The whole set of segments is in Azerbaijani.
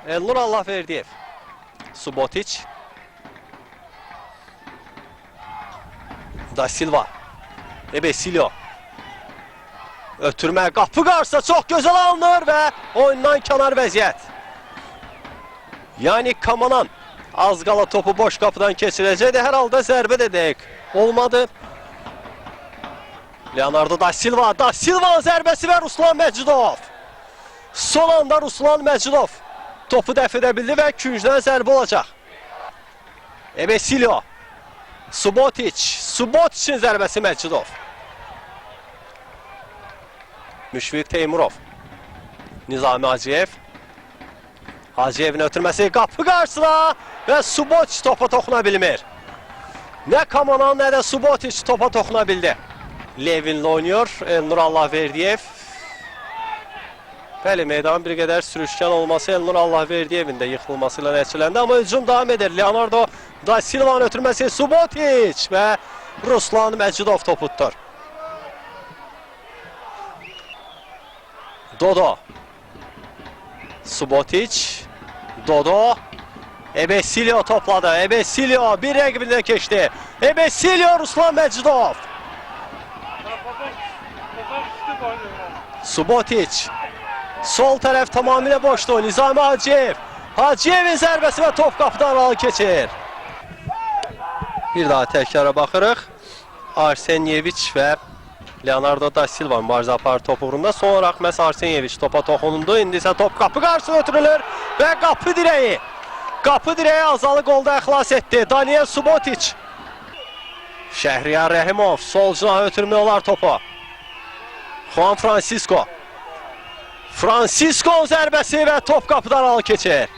Elnur Allahverdiyev, Subotić, Da Silva, Ebesilio. Ötürmə qapı qarşısında çox gözəl alınır və oyundan kənar vəziyyət. Yani Kamanan az qala topu boş qapıdan keçirəcəkdi. Hər halda zərbə də dəqiq olmadı. Leonardo Da Silva, Da Silva'nın zərbəsi və Ruslan Məcidov. Son anda Ruslan Məcidov topu dəf edə bildi və küncdən zərbə olacaq. Ebesilio, Subotić, Subotićin zərbəsi Məcidov. Müşfiq Teymurov, Nizami Hacıyev. Hacıyevin ötürməsi qapı qarşısına və Subotić topa toxuna bilmir. Nə Kamanan, nə də Subotić topa toxuna bildi. Levin'le oynuyor Elnur Allahverdiyev. Bəli, meydanın bir qədər sürüşkən olması Elnur Allahverdiyevin də yıxılmasıyla nəticələndi. Amma hücum davam edir. Leonardo Da Silva'nın ötürməsi Subotić və Ruslan Məcidov topu tutur. Dodo, Subotić, Dodo, Ebesilio topladı. Ebesilio bir rəqibindən keçdi. Ebesilio, Ruslan Məcidov. Subotić, sol tərəf tamamilə boşdu. Nizami Hacıyev, Hacıyevin zərbəsi və top qapıdan aralı keçir. Bir daha təkrara baxırıq. Arsenyeviç və Leonardo Da Silva mübarizə aparır top uğrunda. Son olaraq məhz Arsenyeviç topa toxunundu. İndi isə top qapı qarşısına ötürülür və qapı direği. Qapı direği Azalı qolda xilas etdi. Daniel Subotić. Şəhriyar Rəhimov sol cinaha ötürmək olar topu. Juan Francisco. Francisco zərbəsi və top qapıdan aralı keçir.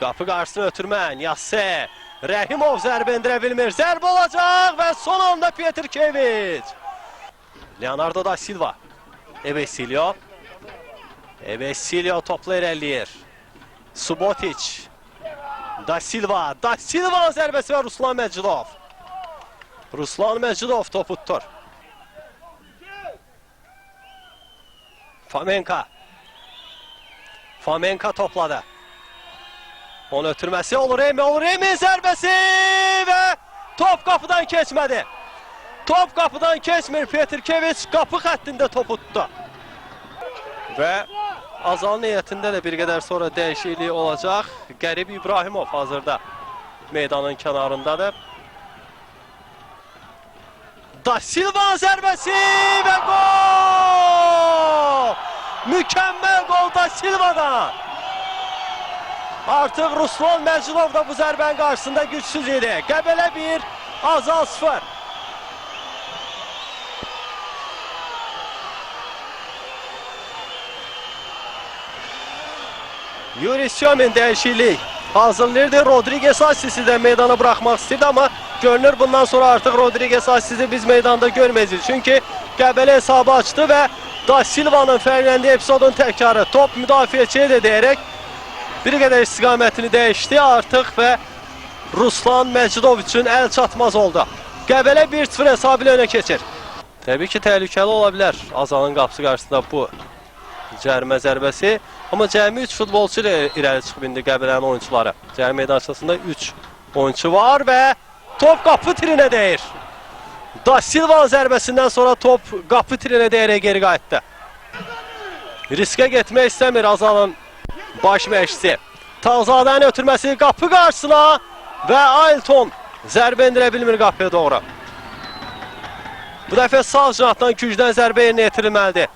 Qapı qarşısına ötürmə. Yasse. Rəhimov zərbə endirə bilmir. Zərbə olacaq və son anda Petrkeviç. Leonardo Da Silva. Ebesilio. Ebesilio topla irəliyir. Subotić. Da Silva. Da Silva'nın zərbəsi və Ruslan Məcidov. Ruslan Məcidov topu tutur. Fomenka. Fomenka topladı. Onun ötürməsi olur Emi zərbəsi və top qapıdan keçmədi. Top qapıdan keçmir. Petrkeviç qapı xəttində topu tutdu. Və Azalın heyətində də bir qədər sonra dəyişiklik olacaq. Qərib İbrahimov hazırda meydanın kənarındadır. Da Silva zərbəsi və gol! Mükəmməl gol Da Silva'dan. Artıq Ruslan Məcidov da bu zərbənin qarşısında gücsüz idi. Qəbələ 1, Azal 0. Yuri Syomin dəyişiklik hazırlayırdı. Rodriguez Assisi də meydana buraxmaq istəyirdi, amma görünür bundan sonra artıq Rodriguez Assisi biz meydanda görməyəcəyik. Çünki Qəbələ hesabı açdı və Da Silva'nın fərqləndiyi epizodun təkrarı. Top müdafiəçiyə də deyərək bir qədər istiqamətini dəyişdi artıq və Ruslan Məcidov üçün əl çatmaz oldu. Qəbələ 1-0 hesabı ilə önə keçir. Təbii ki, təhlükəli ola bilər Azalın qapısı qarşısında bu cərimə zərbəsi. Amma cəmi 3 futbolçu ilə irəli çıxıb indi Qəbələnin oyuncuları. Cərimə meydançasında 3 oyuncu var və top qapı tirinə dəyir. Da Silva'nın zərbəsindən sonra top qapı tirinə dəyərək geri qayıtdı. Riskə getmək istəmir Azalın baş məşqçisi. Tağzadənin ötürməsi qapı qarşısına və Ailton zərbə endirə bilmir qapıya doğru. Bu dəfə sağ cinahdan gücdən zərbə yerinə yetirilməlidir.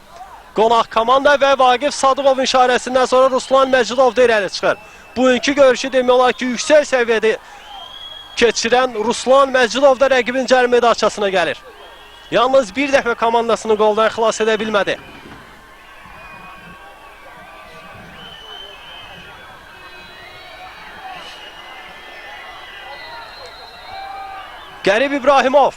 Qonaq komanda və Vaqif Sadıqovun işarəsindən sonra Ruslan Məcidov da irəli çıxır. Bugünkü görüşü demək olar ki, yüksək səviyyədə keçirən Ruslan Məcidov da rəqibin cərimə meydançasına gəlir. Yalnız bir dəfə komandasını qoldan xilas edə bilmədi. Qərib İbrahimov.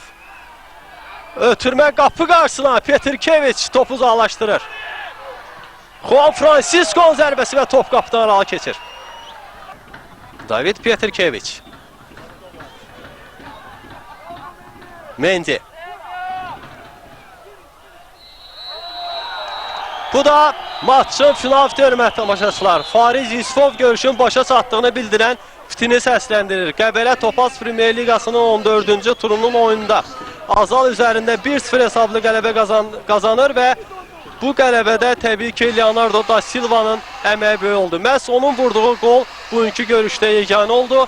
Ötürmə qapı qarşısına Petrkeviç topu uzaqlaşdırır. Juan Francisco zərbəsi və top qapıdan arağa keçir. David Petrkeviç. Mendy. Bu da maçın final hörmətli tamaşaçılar. Fariz Yusufov görüşün başa çatdığını bildirən fitini səsləndirir. Qəbələ Topaz Premyer Liqasının 14-cü turunun oyununda Azal üzərində 1-0 hesablı qələbə qazanır və bu qələbədə təbii ki Leonardo da Silva'nın əməyi böyük oldu. Məhz onun vurduğu gol bugünkü görüşdə yeganə oldu.